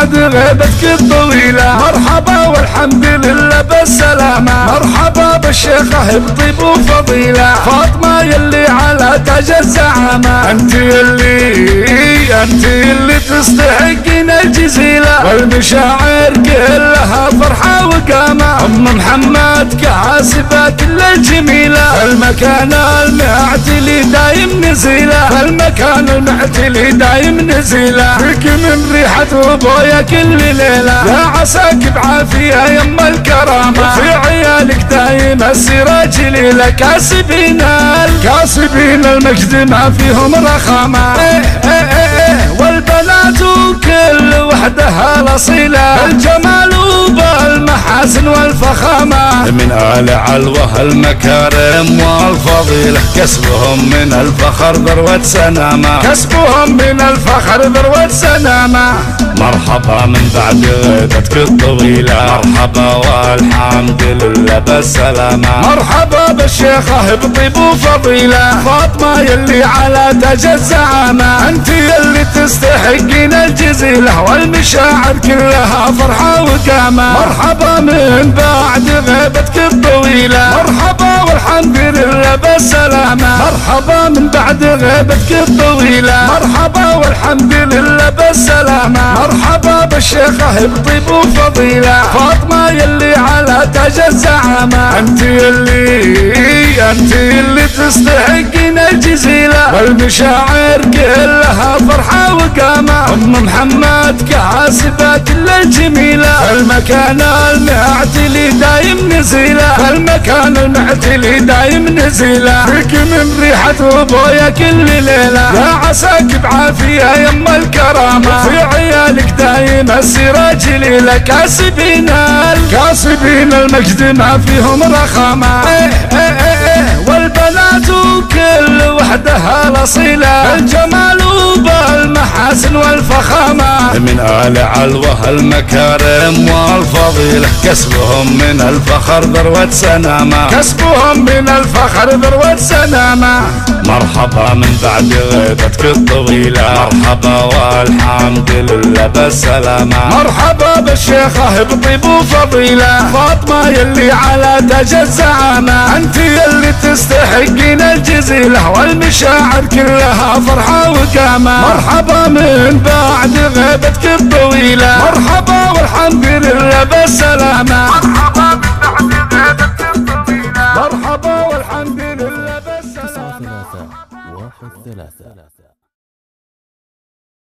بعد غيبتك الطويلة. مرحبا والحمد لله بالسلامة، مرحبا بالشيخة بطيب وفضيلة، فاطمة يلي على تاج الزعامة. انت اللي تستحقين الجزيلة، والمشاعر كلها فرحة وقامة. ام محمد كاسبة كل الجميلة، المكان المعتلي دايم نزيلة، المكان المعتلي دايم نزيلة. فيك من ريحة ابويا كل ليلة، يا عساك بعافية يم الكرامة، في عيالك دايم السيرة جليلة. كاسبين المجد ما فيهم رخامة. والبنات كل وحدها الأصيلة، الجمال وبالمحاسن والفخامة. من آل علوة المكارم والفضيلة، كسبهم من الفخر ذروة سنامة، كسبهم من الفخر ذروة سنامة. مرحبا من بعد غيبتك الطويلة، مرحبا والحمد لله بالسلامة. مرحبا بالشيخة بطيب وفضيلة، فاطمة يلي على تاج الزعامة. انت يلي تستحقين الجزيلة، والمشاعر كلها فرحة وقامة. مرحبا من بعد غيبتك الطويلة، مرحبا والحمد لله بالسلامة. مرحبا من بعد غيبتك الطويلة، مرحبا والحمد لله بالسلامة. مرحبا بالشيخة بطيب وفضيلة، فاطمة يلي على تاج الزعامة. انت اللي تستحقين الجزيلة، والمشاعر كلها فرحة وقامة. ام محمد كاسبة كل الجميلة، المكان المعتلي دايم نزيلة، المكان المعتلي دايم نزيلة. فيك من ريحة ابويا كل ليلة، يا عساك بعافية يم الكرامة، في عيالك دايم السيرة جليلة. كاسبين المجد ما فيهم رخامة. والبنات كل وحدها الأصيلة، الجمال وبالمحاسن والفخامة. من آل علوة المكارم والفضيلة، كسبهم من الفخر ذروة سنامة، كسبهم من الفخر ذروة سنامة. مرحبا من بعد غيبتك الطويلة، مرحبا والحمد لله بالسلامة. مرحبا بالشيخة بطيب وفضيلة، فاطمة يلي على تاج الزعامة. انت يلي تستحقين الجزيلة، والمشاعر كلها فرحة وقامة. مرحبا من بعد غيبتك الطويلة، مرحبا والحمد لله بالسلامة. مرحبا من بعد غيبتك الطويلة، مرحبا والحمد لله بالسلامة. 9 3 1 3